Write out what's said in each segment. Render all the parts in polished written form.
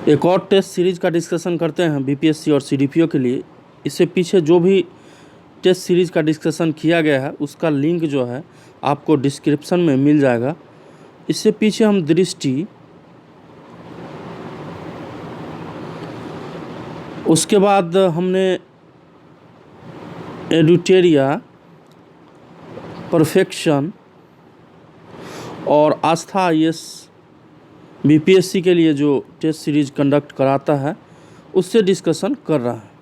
एक और test series का डिस्कशन करते हैं बीपीएससी और सीडीपीओ के लिए। इससे पीछे जो भी टेस्ट सीरीज का डिस्कशन किया गया है उसका लिंक जो है आपको डिस्क्रिप्शन में मिल जाएगा। इससे पीछे हम दृष्टि, उसके बाद हमने एडुटेरिया, परफेक्शन और आस्था आईएएस बीपीएससी के लिए जो टेस्ट सीरीज कंडक्ट कराता है उससे डिस्कशन कर रहा है।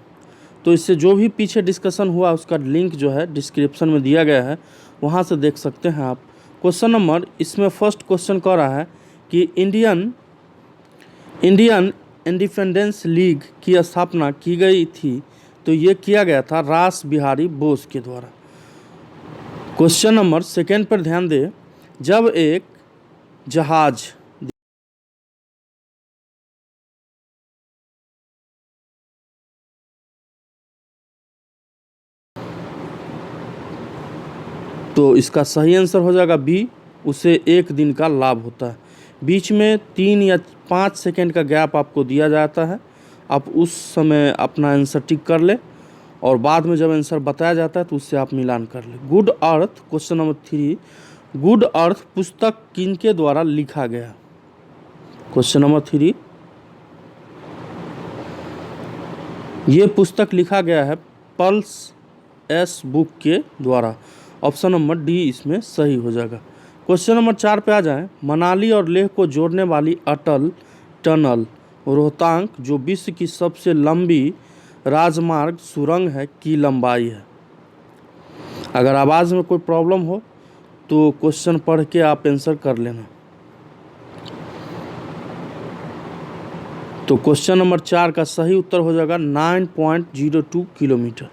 तो इससे जो भी पीछे डिस्कशन हुआ उसका लिंक जो है डिस्क्रिप्शन में दिया गया है, वहाँ से देख सकते हैं आप। क्वेश्चन नंबर, इसमें फर्स्ट क्वेश्चन कह रहा है कि इंडियन इंडिपेंडेंस लीग की स्थापना की गई थी, तो ये किया गया था रास बिहारी बोस के द्वारा। क्वेश्चन नंबर सेकेंड पर ध्यान दें, जब एक जहाज तो इसका सही आंसर हो जाएगा बी, उसे एक दिन का लाभ होता है। बीच में 3 या 5 सेकेंड का गैप आपको दिया जाता है, आप उस समय अपना आंसर टिक कर ले और बाद में जब आंसर बताया जाता है तो उससे आप मिलान कर ले। गुड अर्थ, क्वेश्चन नंबर 3, गुड अर्थ पुस्तक किनके द्वारा लिखा गया? क्वेश्चन नंबर 3, ये पुस्तक लिखा गया है पल्स एस बुक के द्वारा। ऑप्शन नंबर डी इसमें सही हो जाएगा। क्वेश्चन नंबर 4 पे आ जाएं, मनाली और लेह को जोड़ने वाली अटल टनल रोहतांग जो विश्व की सबसे लंबी राजमार्ग सुरंग है की लंबाई है? अगर आवाज़ में कोई प्रॉब्लम हो तो क्वेश्चन पढ़ के आप आंसर कर लेना। तो क्वेश्चन नंबर 4 का सही उत्तर हो जाएगा 9.02 किलोमीटर।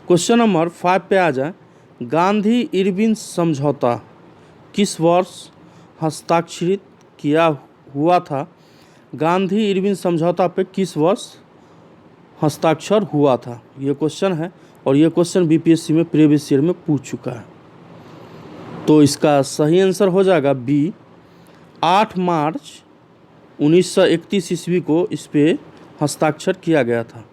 क्वेश्चन नंबर 5 पे आ जाए, गांधी इरविन समझौता किस वर्ष हस्ताक्षरित किया हुआ था? गांधी इरविन समझौता पे किस वर्ष हस्ताक्षर हुआ था? ये क्वेश्चन है और ये क्वेश्चन बीपीएससी में प्रीवियस ईयर में पूछ चुका है। तो इसका सही आंसर हो जाएगा बी, 8 मार्च 1931 ईस्वी को इस पे हस्ताक्षर किया गया था।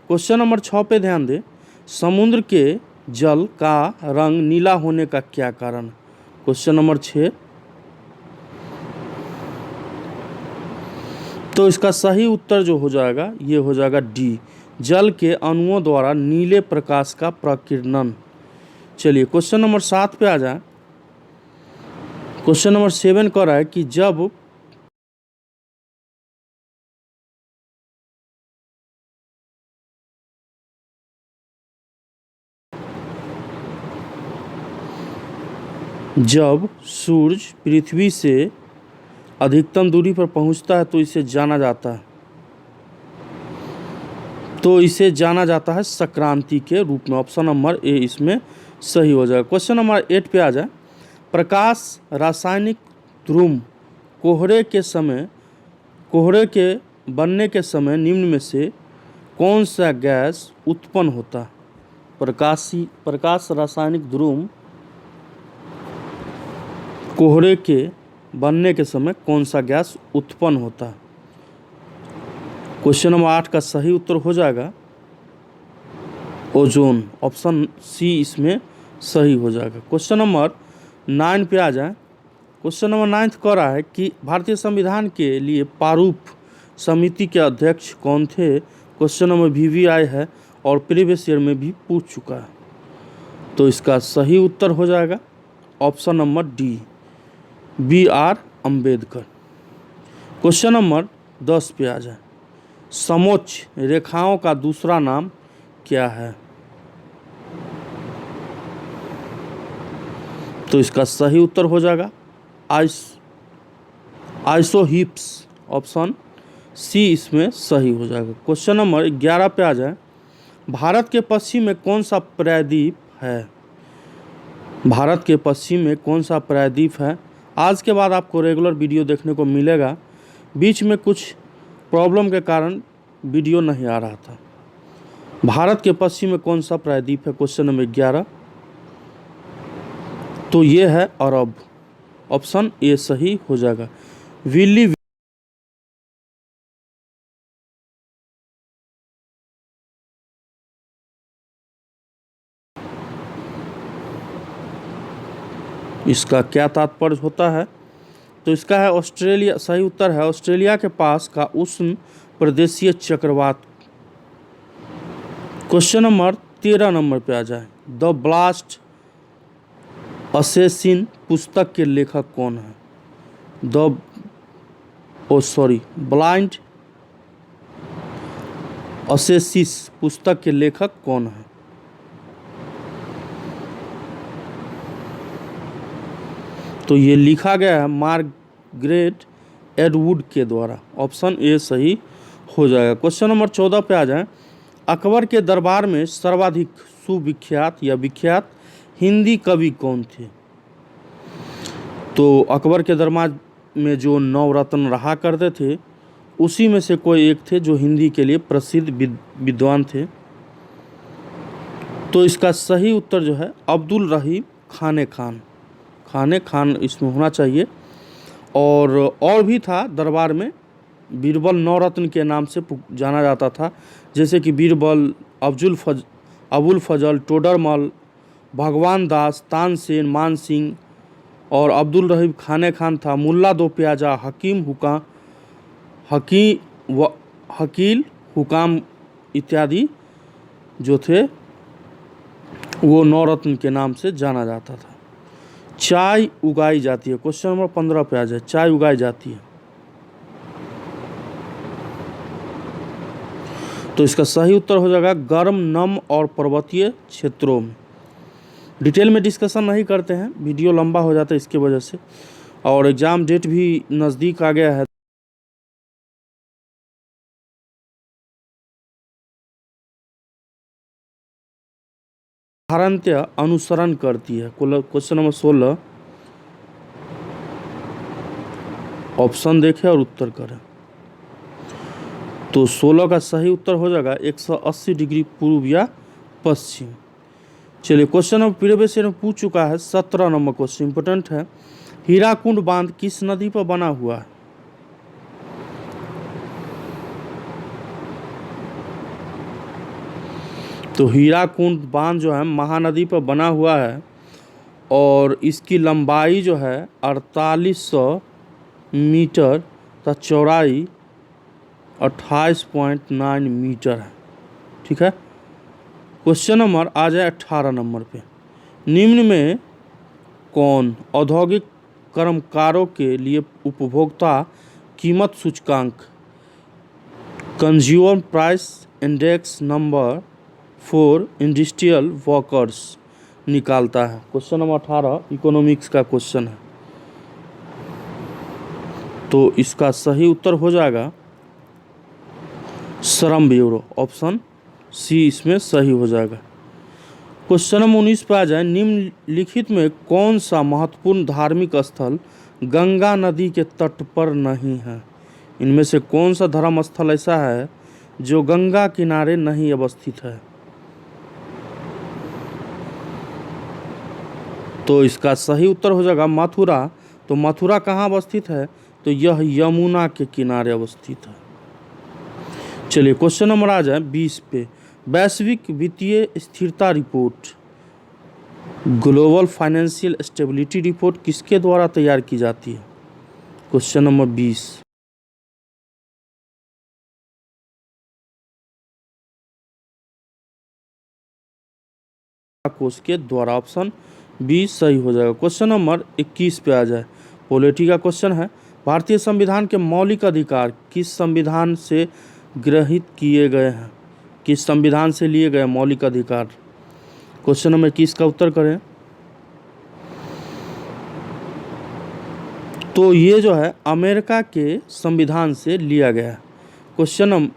क्वेश्चन नंबर 6 पे ध्यान दें, समुद्र के जल का रंग नीला होने का क्या कारण? क्वेश्चन नंबर 6, तो इसका सही उत्तर जो हो जाएगा ये हो जाएगा डी, जल के अणुओं द्वारा नीले प्रकाश का प्रकीर्णन। चलिए क्वेश्चन नंबर 7 पे आ जाए। क्वेश्चन नंबर 7 कह रहा है कि जब सूरज पृथ्वी से अधिकतम दूरी पर पहुंचता है तो इसे जाना जाता है संक्रांति के रूप में। ऑप्शन नंबर ए इसमें सही हो जाएगा। क्वेश्चन नंबर 8 पे आ जाए, प्रकाश रासायनिक ध्रुव कोहरे के बनने के समय निम्न में से कौन सा गैस उत्पन्न होता है? प्रकाश रासायनिक ध्रुव कोहरे के बनने के समय कौन सा गैस उत्पन्न होता है? क्वेश्चन नंबर 8 का सही उत्तर हो जाएगा ओजोन। ऑप्शन सी इसमें सही हो जाएगा। क्वेश्चन नंबर 9 पे आ जाए। क्वेश्चन नंबर 9 कह रहा है कि भारतीय संविधान के लिए प्रारूप समिति के अध्यक्ष कौन थे? क्वेश्चन नंबर VVI है और प्रीवियस ईयर में भी पूछ चुका है। तो इसका सही उत्तर हो जाएगा option number D, BR Ambedkar. Question number 10 पे आ जाए, समोच्च रेखाओं का दूसरा नाम क्या है? तो इसका सही उत्तर हो जाएगा आइसोहिप्स। ऑप्शन सी इसमें सही हो जाएगा। क्वेश्चन नंबर 11 पे आ जाए, भारत के पश्चिम में कौन सा प्रायद्वीप है? भारत के पश्चिम में कौन सा प्रायद्वीप है? आज के बाद आपको रेगुलर वीडियो देखने को मिलेगा। बीच में कुछ प्रॉब्लम के कारण वीडियो नहीं आ रहा था। भारत के पश्चिम में कौन सा प्रायद्वीप है? क्वेश्चन नंबर 11, तो ये है अरब। ऑप्शन ए सही हो जाएगा। विल्ली इसका क्या तात्पर्य होता है? तो इसका है ऑस्ट्रेलिया, सही उत्तर है ऑस्ट्रेलिया के पास का उष्ण प्रदेशीय चक्रवात। क्वेश्चन नंबर 13 नंबर पे आ जाए। द ब्लास्ट असेसिन पुस्तक के लेखक कौन है? ब्लाइंड असेसिस पुस्तक के लेखक कौन है? तो ये लिखा गया है मार्गरेट एटवुड के द्वारा। ऑप्शन ए सही हो जाएगा। क्वेश्चन नंबर 14 पे आ जाए। अकबर के दरबार में सर्वाधिक सुविख्यात या विख्यात हिंदी कवि कौन थे? तो अकबर के दरबार में जो नवरत्न रहा करते थे उसी में से कोई एक थे जो हिंदी के लिए प्रसिद्ध विद्वान थे। तो इसका सही उत्तर जो है अब्दुल रहीम खाने खान इसमें होना चाहिए। और भी था दरबार में, बीरबल नवरत्न के नाम से जाना जाता था, जैसे कि बीरबल, अबुल फजल, टोडरमल, भगवान दास, तानसेन, मान सिंह और अब्दुल रहीम खान था। मुल्ला दो प्याजा, हकील हुकाम इत्यादि जो थे वो नवरत्न के नाम से जाना जाता था। चाय उगाई जाती है। क्वेश्चन नंबर 15 पे आ जाए। चाय उगाई जाती है तो इसका सही उत्तर हो जाएगा गर्म, नम और पर्वतीय क्षेत्रों में। डिटेल में डिस्कशन नहीं करते हैं, वीडियो लंबा हो जाता है इसके वजह से, और एग्ज़ाम डेट भी नज़दीक आ गया है। साधारणतः अनुसरण करती है। क्वेश्चन नंबर 16 ऑप्शन देखें और उत्तर करें। तो 16 का सही उत्तर हो जाएगा 180 डिग्री पूर्व या पश्चिम। चलिए क्वेश्चन नंबर प्रीवियस ईयर में पूछ चुका है। 17 नंबर क्वेश्चन इंपोर्टेंट है। हीराकुंड बांध किस नदी पर बना हुआ है? तो हीराकुंड बांध जो है महानदी पर बना हुआ है और इसकी लंबाई जो है 4800 मीटर तथा चौड़ाई 28.9 मीटर है। ठीक है। क्वेश्चन नंबर आ जाए 18 नंबर पे। निम्न में कौन औद्योगिक कर्मकारों के लिए उपभोक्ता कीमत सूचकांक consumer price index number for industrial workers निकालता है? क्वेश्चन नंबर 18 इकोनॉमिक्स का क्वेश्चन है। तो इसका सही उत्तर हो जाएगा श्रम ब्यूरो। ऑप्शन सी इसमें सही हो जाएगा। क्वेश्चन नंबर 19 पे आ जाए। निम्नलिखित में कौन सा महत्वपूर्ण धार्मिक स्थल गंगा नदी के तट पर नहीं है? इनमें से कौन सा धर्म स्थल ऐसा है जो गंगा किनारे नहीं अवस्थित है? तो इसका सही उत्तर हो जाएगा मथुरा। तो मथुरा कहाँ अवस्थित है? तो यह यमुना के किनारे अवस्थित है। चलिए क्वेश्चन नंबर आ जाए 20 पे। वैश्विक वित्तीय स्थिरता report global financial stability report किसके द्वारा तैयार की जाती है? क्वेश्चन नंबर 20 कोष के द्वारा। ऑप्शन बी सही हो जाएगा। क्वेश्चन नंबर 21 पे आ जाए। पॉलिटी का क्वेश्चन है। भारतीय संविधान के मौलिक अधिकार किस संविधान से ग्रहित किए गए हैं? किस संविधान से लिए गए मौलिक अधिकार? क्वेश्चन नंबर 21 का उत्तर करें। तो ये जो है अमेरिका के संविधान से लिया गया है। क्वेश्चन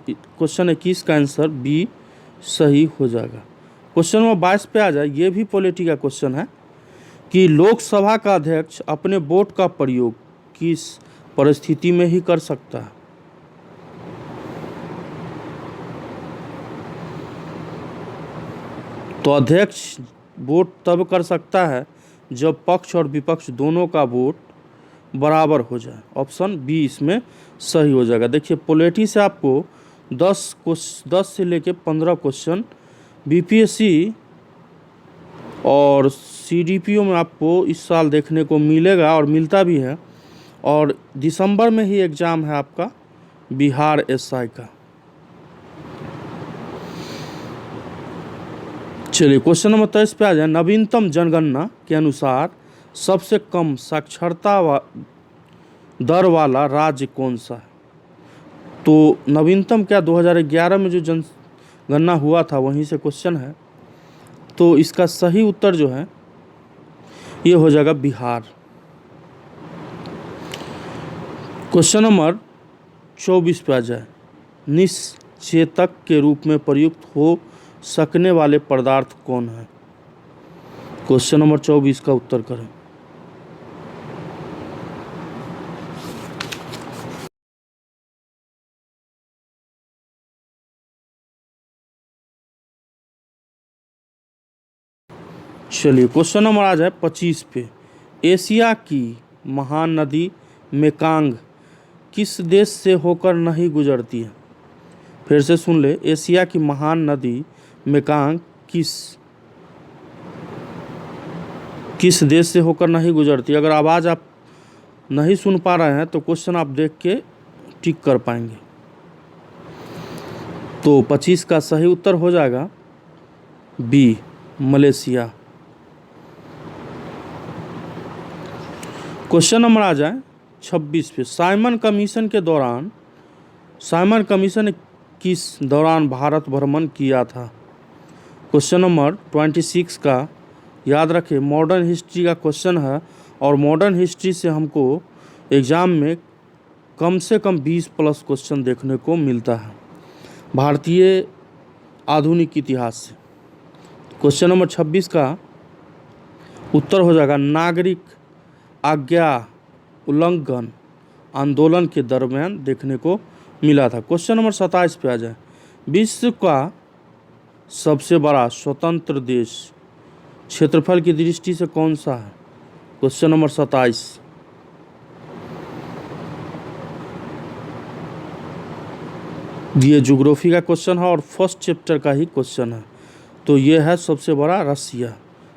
21 का आंसर बी सही हो जाएगा। क्वेश्चन नंबर 22 पे आ जाए। ये भी पॉलिटी का क्वेश्चन है कि लोकसभा का अध्यक्ष अपने वोट का प्रयोग किस परिस्थिति में ही कर सकता है? तो अध्यक्ष वोट तब कर सकता है जब पक्ष और विपक्ष दोनों का वोट बराबर हो जाए। ऑप्शन बी इसमें सही हो जाएगा। देखिए पॉलिटी से आपको 10 से लेके 15 क्वेश्चन बीपीएससी और CDPO में आपको इस साल देखने को मिलेगा और मिलता भी है, और दिसंबर में ही एग्ज़ाम है आपका बिहार SI का। चलिए क्वेश्चन नंबर 23 पे आ जाए। नवीनतम जनगणना के अनुसार सबसे कम साक्षरता दर वाला राज्य कौन सा है? तो नवीनतम क्या 2011 में जो जनगणना हुआ था वहीं से क्वेश्चन है। तो इसका सही उत्तर जो है ये हो जाएगा बिहार। क्वेश्चन नंबर 24 पे आ जाए। निश्चेतक के रूप में प्रयुक्त हो सकने वाले पदार्थ कौन है? क्वेश्चन नंबर 24 का उत्तर करें। चलिए क्वेश्चन नंबर आ जाए 25 पे। एशिया की महान नदी मेकांग किस देश से होकर नहीं गुजरती है? फिर से सुन ले। एशिया की महान नदी मेकांग किस देश से होकर नहीं गुजरती? अगर आवाज़ आप नहीं सुन पा रहे हैं तो क्वेश्चन आप देख के टिक कर पाएंगे। तो 25 का सही उत्तर हो जाएगा बी, मलेशिया। क्वेश्चन नंबर आ जाए 26 पे। साइमन कमीशन ने किस दौरान भारत भ्रमण किया था? क्वेश्चन नंबर 26 का याद रखें मॉडर्न हिस्ट्री का क्वेश्चन है, और मॉडर्न हिस्ट्री से हमको एग्ज़ाम में कम से कम 20+ क्वेश्चन देखने को मिलता है भारतीय आधुनिक इतिहास से। क्वेश्चन नंबर 26 का उत्तर हो जाएगा नागरिक आज्ञा उल्लंघन आंदोलन के दरमियान देखने को मिला था। क्वेश्चन नंबर 27 पे आ जाए। विश्व का सबसे बड़ा स्वतंत्र देश क्षेत्रफल की दृष्टि से कौन सा है? Question number 27। ये ज्योग्राफी का क्वेश्चन है और फर्स्ट चैप्टर का ही क्वेश्चन है। तो ये है सबसे बड़ा रसिया।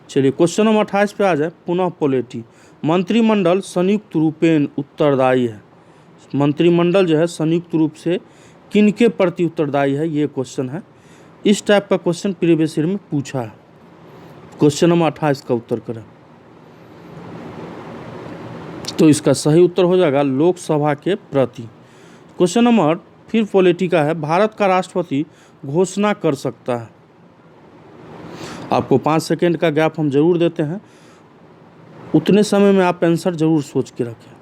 चलिए क्वेश्चन नंबर 28 पे आ जाए। पुनः पोलिटी मंत्रिमंडल संयुक्त रूपेण उत्तरदायी है। मंत्रिमंडल जो है संयुक्त रूप से किनके प्रति उत्तरदायी है, ये क्वेश्चन है। इस टाइप का क्वेश्चन प्रीवियस ईयर में पूछा है। क्वेश्चन नंबर 28 का उत्तर करें। तो इसका सही उत्तर हो जाएगा लोकसभा के प्रति। क्वेश्चन नंबर फिर पॉलिटी का है। भारत का राष्ट्रपति घोषणा कर सकता है। आपको 5 सेकेंड का गैप हम जरूर देते हैं, उतने समय में आप आंसर जरूर सोच के रखें।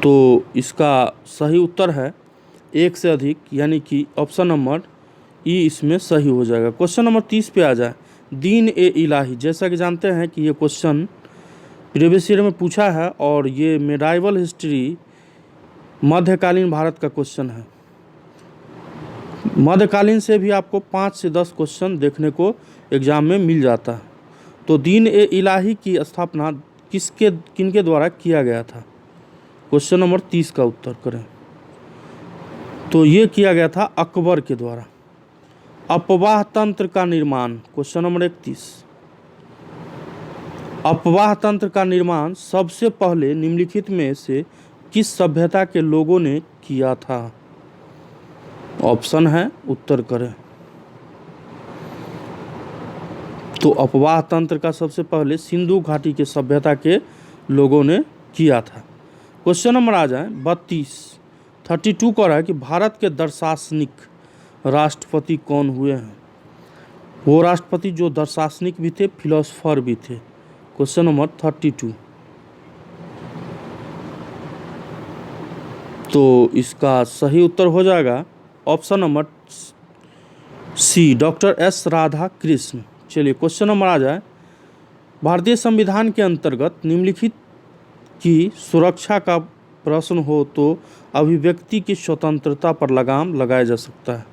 तो इसका सही उत्तर है एक से अधिक, यानी कि ऑप्शन नंबर ई इसमें सही हो जाएगा। क्वेश्चन नंबर 30 पे आ जाए। दीन ए इलाही, जैसा कि जानते हैं कि ये क्वेश्चन प्रीवियस ईयर में पूछा है और ये मेडाइवल हिस्ट्री मध्यकालीन भारत का क्वेश्चन है। मध्यकालीन से भी आपको 5 से 10 क्वेश्चन देखने को एग्जाम में मिल जाता है। तो दीन ए इलाही की स्थापना किनके द्वारा किया गया था? क्वेश्चन नंबर 30 का उत्तर करें। तो ये किया गया था अकबर के द्वारा। अपवाह तंत्र का निर्माण, क्वेश्चन नंबर 31। अपवाह तंत्र का निर्माण सबसे पहले निम्नलिखित में से किस सभ्यता के लोगों ने किया था? ऑप्शन है, उत्तर करें। तो अपवाह तंत्र का सबसे पहले सिंधु घाटी के सभ्यता के लोगों ने किया था। क्वेश्चन नंबर आ जाए 32 कह रहा है कि भारत के दार्शनिक राष्ट्रपति कौन हुए हैं? वो राष्ट्रपति जो दार्शनिक भी थे, फिलोसोफर भी थे। Question number 32। तो इसका सही उत्तर हो जाएगा option number C, doctor S Radhakrishna. चलिए क्वेश्चन नंबर आ जाए। भारतीय संविधान के अंतर्गत निम्नलिखित की सुरक्षा का प्रश्न हो तो अभिव्यक्ति की स्वतंत्रता पर लगाम लगाया जा सकता है।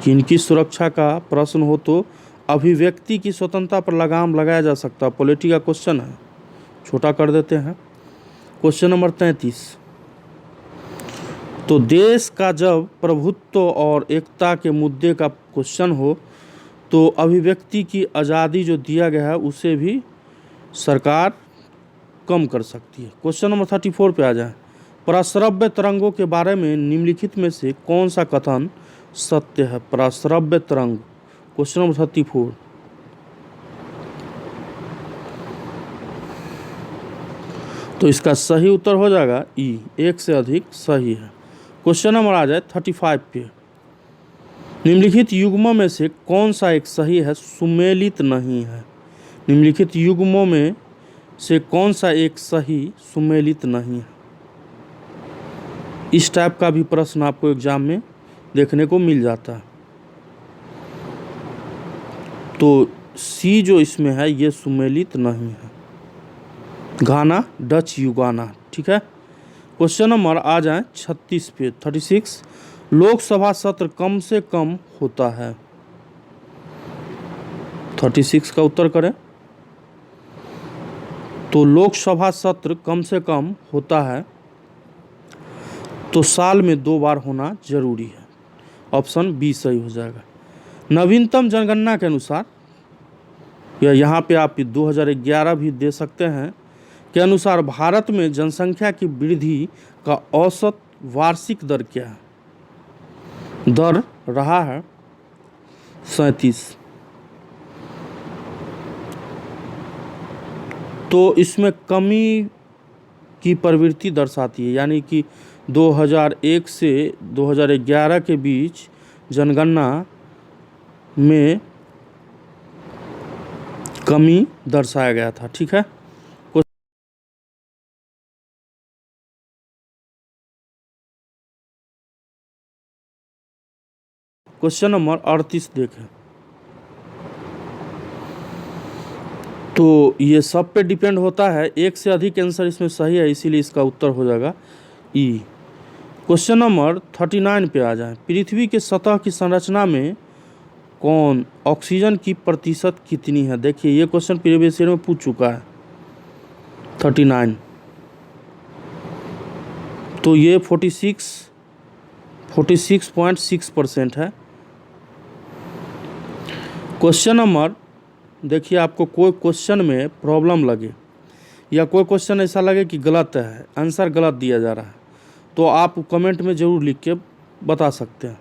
किनकी सुरक्षा का प्रश्न हो तो अभिव्यक्ति की स्वतंत्रता पर लगाम लगाया जा सकता है। पॉलिटी का क्वेश्चन है, छोटा कर देते हैं। Question number 33। तो देश का जब प्रभुत्व और एकता के मुद्दे का क्वेश्चन हो तो अभिव्यक्ति की आज़ादी जो दिया गया है उसे भी सरकार कम कर सकती है। क्वेश्चन नंबर 34 पे आ जाए। प्रश्रव्य तरंगों के बारे में निम्नलिखित में से कौन सा कथन सत्य है? प्रश्रव्य तरंग, क्वेश्चन नंबर 34। तो इसका सही उत्तर हो जाएगा ई, एक से अधिक सही है। क्वेश्चन नंबर आ जाए 35 पे। निम्नलिखित युग्मों में से कौन सा एक सही है, सुमेलित नहीं है? निम्नलिखित युग्मों में से कौन सा एक सही सुमेलित नहीं है? इस टाइप का भी प्रश्न आपको एग्जाम में देखने को मिल जाता है। तो सी जो इसमें है ये सुमेलित नहीं है, घाना, डच युगाना। ठीक है। क्वेश्चन नंबर आ जाए 36 पे, 36। लोकसभा सत्र कम से कम होता है? 36 का उत्तर करें। तो लोकसभा सत्र कम से कम होता है तो साल में 2 बार होना जरूरी है। ऑप्शन बी सही हो जाएगा। नवीनतम जनगणना के अनुसार, या यहाँ पे आप 2011 भी दे सकते हैं, के अनुसार भारत में जनसंख्या की वृद्धि का औसत वार्षिक दर क्या है? दर रहा है 37। तो इसमें कमी की प्रवृत्ति दर्शाती है, यानी कि 2001 से 2011 के बीच जनगणना में कमी दर्शाया गया था। ठीक है। क्वेश्चन नंबर 38 देखें। तो ये सब पे डिपेंड होता है, एक से अधिक आंसर इसमें सही है, इसीलिए इसका उत्तर हो जाएगा ई। क्वेश्चन नंबर 39 पे आ जाए। पृथ्वी के सतह की संरचना में कौन ऑक्सीजन की प्रतिशत कितनी है? देखिए ये क्वेश्चन प्रीवियस ईयर में पूछ चुका है। 39, तो ये 46.6% है। क्वेश्चन नंबर, देखिए आपको कोई क्वेश्चन में प्रॉब्लम लगे या कोई क्वेश्चन ऐसा लगे कि गलत है, आंसर गलत दिया जा रहा है, तो आप कमेंट में ज़रूर लिख के बता सकते हैं।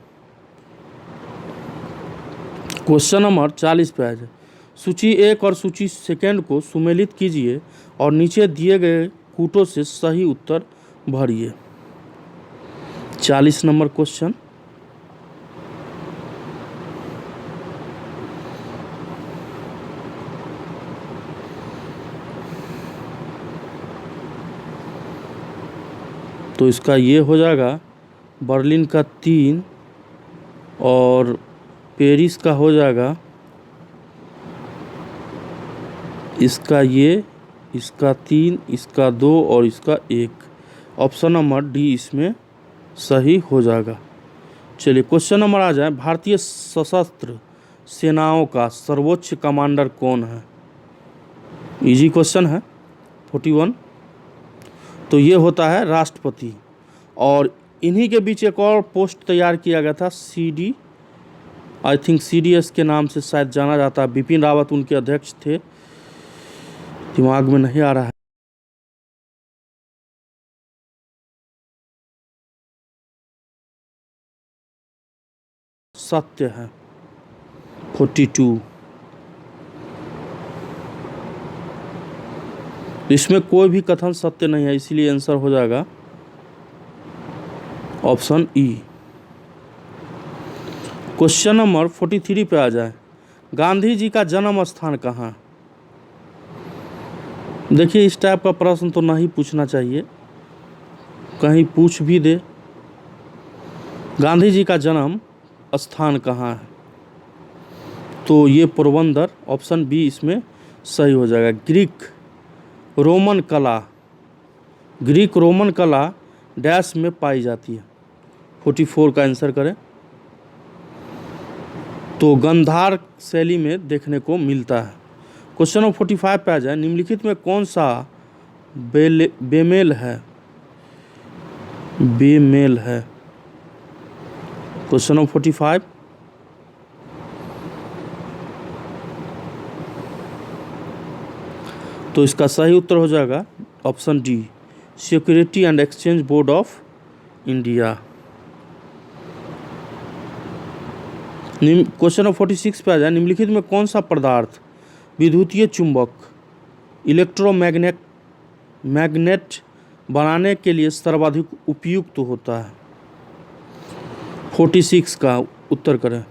क्वेश्चन नंबर 40 पे आ जाए। सूची 1 और सूची 2 को सुमेलित कीजिए और नीचे दिए गए कूटों से सही उत्तर भरिए। 40 नंबर क्वेश्चन। तो इसका ये हो जाएगा बर्लिन का 3 और पेरिस का हो जाएगा इसका ये, इसका 3, इसका 2 और इसका 1। ऑप्शन नंबर डी इसमें सही हो जाएगा। चलिए क्वेश्चन नंबर आ जाए। भारतीय सशस्त्र सेनाओं का सर्वोच्च कमांडर कौन है? इजी क्वेश्चन है। 41। तो ये होता है राष्ट्रपति, और इन्हीं के बीच एक और पोस्ट तैयार किया गया था, CD, आई थिंक CDS के नाम से शायद जाना जाता है। बिपिन रावत उनके अध्यक्ष थे, दिमाग में नहीं आ रहा है। सत्य है 42। इसमें कोई भी कथन सत्य नहीं है, इसीलिए आंसर हो जाएगा ऑप्शन ई। क्वेश्चन नंबर 43 पे आ जाए। गांधी जी का जन्म स्थान कहाँ? देखिए इस टाइप का प्रश्न तो नहीं पूछना चाहिए, कहीं पूछ भी दे। गांधी जी का जन्म स्थान कहाँ है? तो ये पोरबंदर, ऑप्शन बी इसमें सही हो जाएगा। ग्रीक रोमन कला डैश में पाई जाती है? 44 का आंसर करें। तो गंधार शैली में देखने को मिलता है। क्वेश्चन नंबर 45 पे आ जाए। निम्नलिखित में कौन सा बेमेल है? क्वेश्चन नंबर 45, तो इसका सही उत्तर हो जाएगा option D, security and exchange board of India. Question number 46 पे आ जाए, निम्नलिखित में कौन सा पदार्थ विद्युतीय चुंबक इलेक्ट्रोमैग्नेट मैग्नेट बनाने के लिए सर्वाधिक उपयुक्त होता है? 46 का उत्तर करें,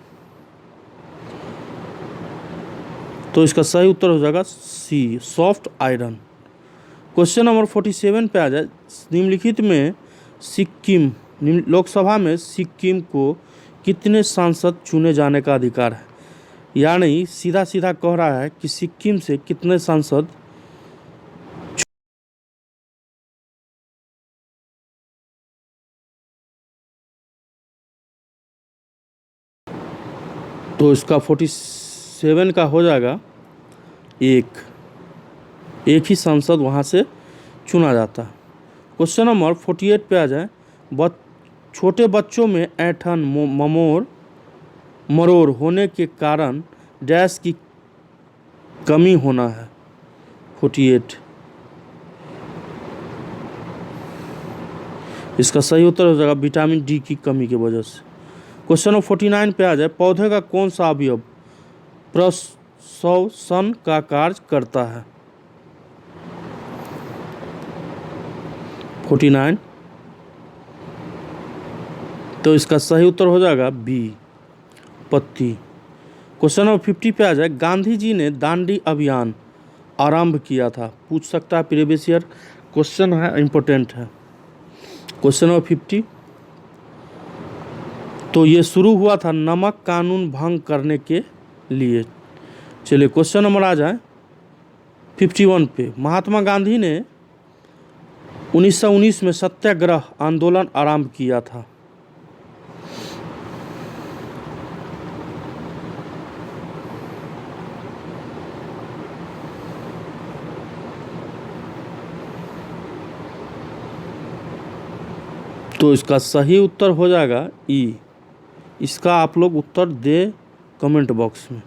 तो इसका सही उत्तर हो जाएगा सी, सॉफ्ट आयरन। क्वेश्चन नंबर 47 पे आ जाए, निम्नलिखित में सिक्किम लोकसभा में सिक्किम को कितने सांसद चुने जाने का अधिकार है? यानी सीधा सीधा कह रहा है कि सिक्किम से कितने सांसद, तो इसका 47 का हो जाएगा एक ही सांसद वहाँ से चुना जाता है। क्वेश्चन नंबर 48 पे आ जाए, छोटे बच्चों में ऐंठन मरोड़ होने के कारण डैश की कमी होना है? 48, इसका सही उत्तर हो जाएगा विटामिन डी की कमी की वजह से। क्वेश्चन नंबर 49 पे आ जाए, पौधे का कौन सा अवयव प्रश्वसन का कार्य करता है? 49, तो इसका सही उत्तर हो जाएगा बी, पत्ती। क्वेश्चन नंबर 50 पे आ जाए, गांधी जी ने दांडी अभियान आरंभ किया था? पूछ सकता है, प्रीवियस ईयर क्वेश्चन है, इंपॉर्टेंट है। क्वेश्चन नंबर 50, तो ये शुरू हुआ था नमक कानून भंग करने के लिए। चलिए क्वेश्चन नंबर आ जाए 51 पे, महात्मा गांधी ने 1919 में सत्याग्रह आंदोलन आरंभ किया था? तो इसका सही उत्तर हो जाएगा ई। इसका आप लोग उत्तर दे कमेंट बॉक्स में।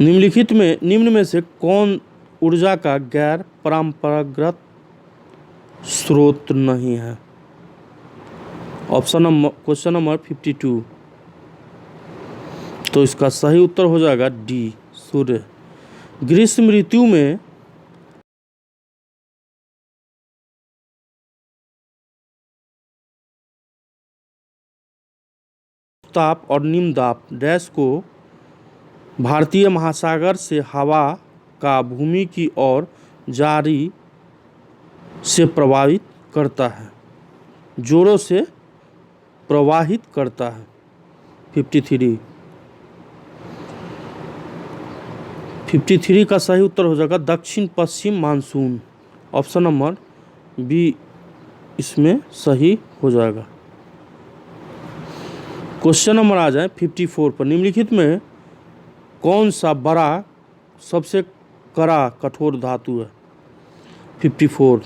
निम्न में से कौन ऊर्जा का गैर परंपरागत स्रोत नहीं है? क्वेश्चन नंबर 52, तो इसका सही उत्तर हो जाएगा डी, सूर्य। ग्रीष्म ऋतु में ताप और निम्न दाब डैश को भारतीय महासागर से हवा का भूमि की ओर जारी से प्रभावित करता है, जोरों से प्रवाहित करता है? 53 का सही उत्तर हो जाएगा दक्षिण पश्चिम मानसून। ऑप्शन नंबर बी इसमें सही हो जाएगा। क्वेश्चन नंबर आ जाए 54 पर, निम्नलिखित में कौन सा बड़ा सबसे कड़ा कठोर धातु है? 54,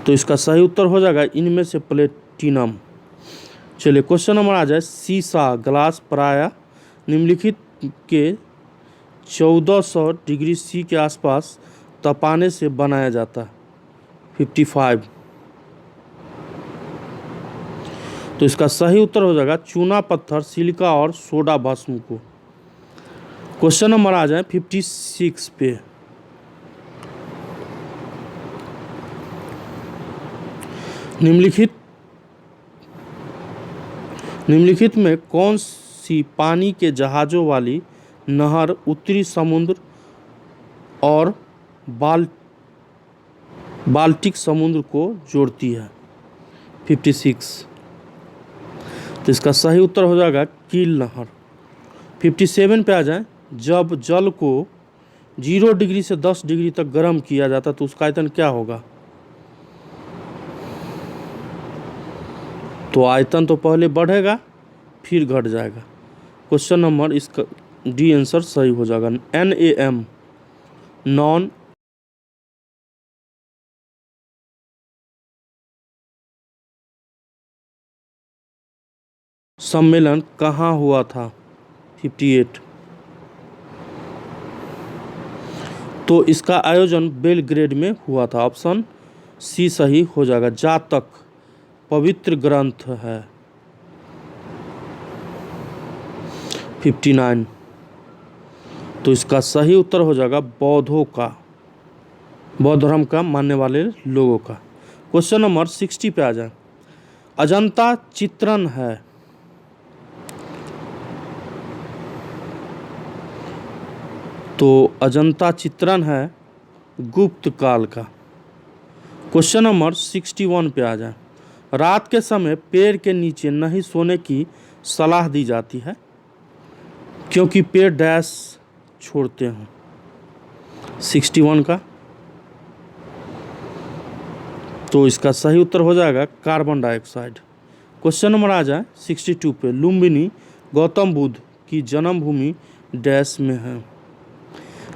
तो इसका सही उत्तर हो जाएगा इनमें से प्लेटिनम। चलिए क्वेश्चन नंबर आ जाए, सीसा ग्लास प्रायः निम्नलिखित के 1400 डिग्री सी के आसपास तपाने से बनाया जाता है? 55, तो इसका सही उत्तर हो जाएगा चूना पत्थर, सिलिका और सोडा भस्म को। क्वेश्चन नंबर आ जाए 56 पे, निम्नलिखित में कौन सी पानी के जहाजों वाली नहर उत्तरी समुद्र और बाल्टिक समुद्र को जोड़ती है? 56, तो इसका सही उत्तर हो जाएगा कील नहर। 57 पे आ जाए, जब जल को 0 डिग्री से 10 डिग्री तक गर्म किया जाता तो उसका आयतन क्या होगा? तो आयतन तो पहले बढ़ेगा फिर घट जाएगा। क्वेश्चन नंबर इसका डी आंसर सही हो जाएगा, NaM, नॉन सम्मेलन कहाँ हुआ था? 58। तो इसका आयोजन बेलग्रेड में हुआ था। ऑप्शन सी सही हो जाएगा। जातक पवित्र ग्रंथ है। 59। तो इसका सही उत्तर हो जाएगा बौद्धों का, बौद्ध धर्म का मानने वाले लोगों का। क्वेश्चन नंबर 60 पे आ जाए। अजंता चित्रण है। तो अजंता चित्रण है गुप्त काल का। क्वेश्चन नंबर 61 पे आ जाए। रात के समय पेड़ के नीचे नहीं सोने की सलाह दी जाती है क्योंकि पेड़ डैश छोड़ते हैं। 61 का। तो इसका सही उत्तर हो जाएगा कार्बन डाइऑक्साइड। क्वेश्चन नंबर आ जाए 62 पे। लुम्बिनी गौतम बुद्ध की जन्मभूमि डैश में है।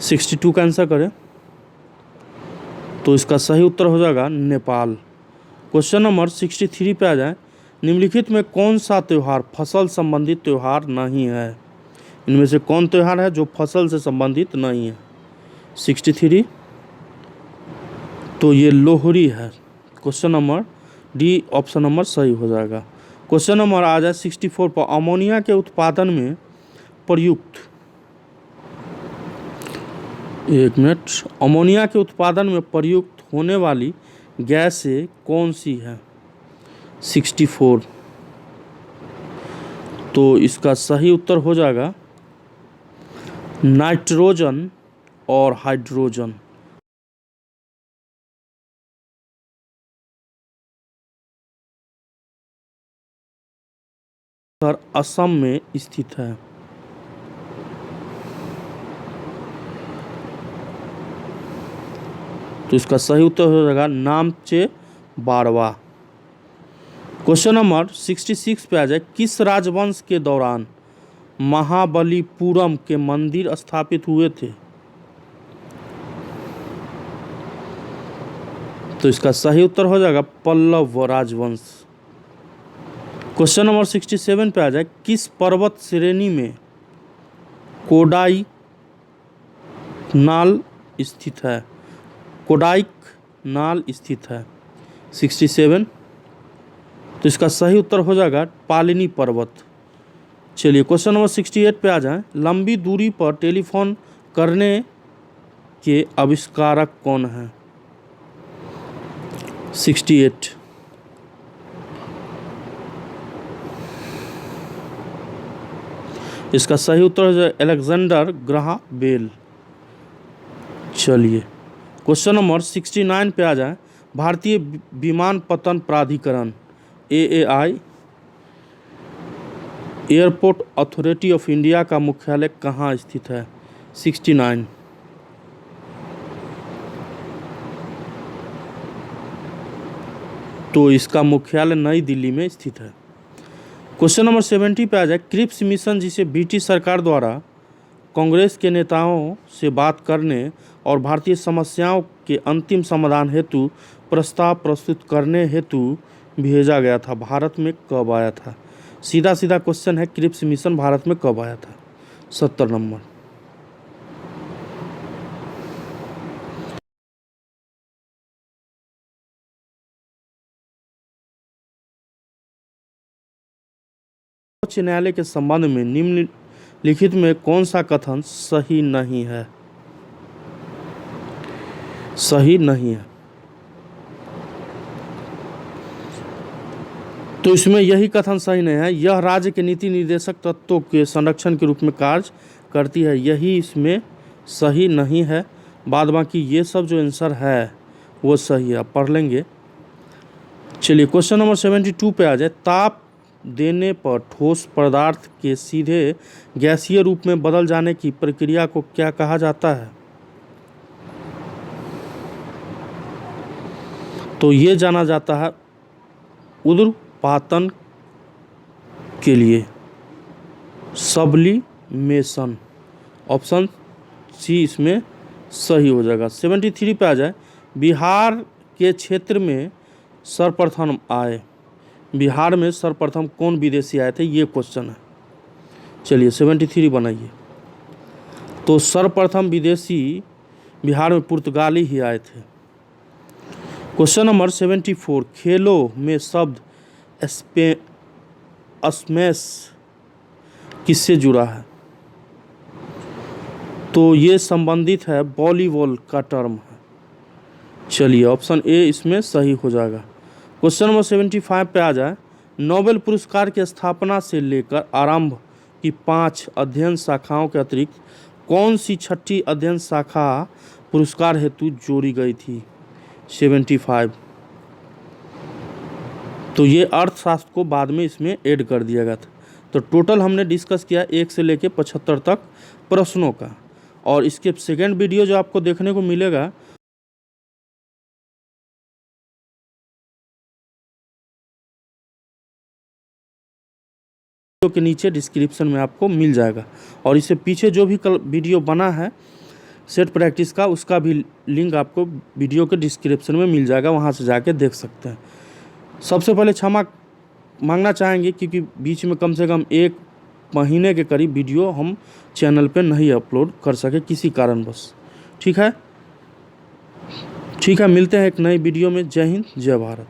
62 का आंसर करें तो इसका सही उत्तर हो जाएगा नेपाल। क्वेश्चन नंबर 63 पे आ जाए। निम्नलिखित में कौन सा त्यौहार फसल संबंधित त्यौहार नहीं है? इनमें से कौन त्यौहार है जो फसल से संबंधित नहीं है? 63। तो ये लोहड़ी है। Question number D option number सही हो जाएगा। क्वेश्चन नंबर आ जाए 64 पर। अमोनिया के उत्पादन में प्रयुक्त, एक मिनट, अमोनिया के उत्पादन में प्रयुक्त होने वाली गैसें कौन सी है? 64। तो इसका सही उत्तर हो जाएगा नाइट्रोजन और हाइड्रोजन। असम में स्थित है। तो इसका सही उत्तर हो जाएगा नामचे बारवा। क्वेश्चन नंबर 66 पे आ जाए। किस राजवंश के दौरान महाबलीपुरम के मंदिर स्थापित हुए थे? तो इसका सही उत्तर हो जाएगा पल्लव राजवंश। क्वेश्चन नंबर 67 पे आ जाए। किस पर्वत श्रेणी में कोडाई नाल स्थित है? कोडाइक नाल स्थित है। 67। तो इसका सही उत्तर हो जाएगा पालिनी पर्वत। चलिए क्वेश्चन नंबर 68 पे आ जाएं। लंबी दूरी पर टेलीफोन करने के आविष्कारक कौन हैं? 68। इसका सही उत्तर हो जाएगा अलेक्जेंडर ग्राहम बेल। चलिए क्वेश्चन नंबर 69 पे आ जाए। भारतीय विमानपत्तन प्राधिकरण AAI, airport authority of India का मुख्यालय कहाँ स्थित है? 69। तो इसका मुख्यालय नई दिल्ली में स्थित है। क्वेश्चन नंबर 70 पे आ जाए। क्रिप्स मिशन, जिसे ब्रिटिश सरकार द्वारा कांग्रेस के नेताओं से बात करने और भारतीय समस्याओं के अंतिम समाधान हेतु प्रस्ताव प्रस्तुत करने हेतु भेजा गया था, भारत में कब आया था? सीधा सीधा क्वेश्चन है, क्रिप्स मिशन भारत में कब आया था? 70 नंबर। उच्च न्यायालय के संबंध में निम्नलिखित में कौन सा कथन सही नहीं है? सही नहीं है। तो इसमें यही कथन सही नहीं है। यह राज्य के नीति निर्देशक तत्वों के संरक्षण के रूप में कार्य करती है, यही इसमें सही नहीं है। बाद बाकी ये सब जो आंसर है वो सही है, पढ़ लेंगे। चलिए क्वेश्चन नंबर 72 पे आ जाए। ताप देने पर ठोस पदार्थ के सीधे गैसीय रूप में बदल जाने की प्रक्रिया को क्या कहा जाता है? तो ये जाना जाता है उर्ध्वपातन के लिए सब्लिमेशन। ऑप्शन सी इसमें सही हो जाएगा। 73 पे आ जाए। बिहार के क्षेत्र में सर्वप्रथम आए। बिहार में सर्वप्रथम कौन विदेशी आए थे, ये क्वेश्चन है। चलिए 73 बनाइए। तो सर्वप्रथम विदेशी बिहार में पुर्तगाली ही आए थे। क्वेश्चन नंबर 74, खेलों में शब्द स्मैश किससे जुड़ा है? तो ये संबंधित है वॉलीबॉल का टर्म है। चलिए ऑप्शन ए इसमें सही हो जाएगा। क्वेश्चन नंबर 75 पे आ जाए। नोबेल पुरस्कार की स्थापना से लेकर आरंभ की 5 अध्ययन शाखाओं के अतिरिक्त कौन सी छठी अध्ययन शाखा पुरस्कार हेतु जोड़ी गई थी? 75। तो ये अर्थशास्त्र को बाद में इसमें ऐड कर दिया गया था। तो टोटल हमने डिस्कस किया 1 से लेकर 75 तक प्रश्नों का। और इसके सेकेंड वीडियो जो आपको देखने को मिलेगा के नीचे डिस्क्रिप्शन में आपको मिल जाएगा। और इससे पीछे जो भी कल वीडियो बना है सेट प्रैक्टिस का, उसका भी लिंक आपको वीडियो के डिस्क्रिप्शन में मिल जाएगा, वहां से जाके देख सकते हैं। सबसे पहले क्षमा मांगना चाहेंगे क्योंकि बीच में कम से कम 1 महीने के करीब वीडियो हम चैनल पे नहीं अपलोड कर सके किसी कारणवश। ठीक है, मिलते हैं एक नई वीडियो में। जय हिंद, जय भारत।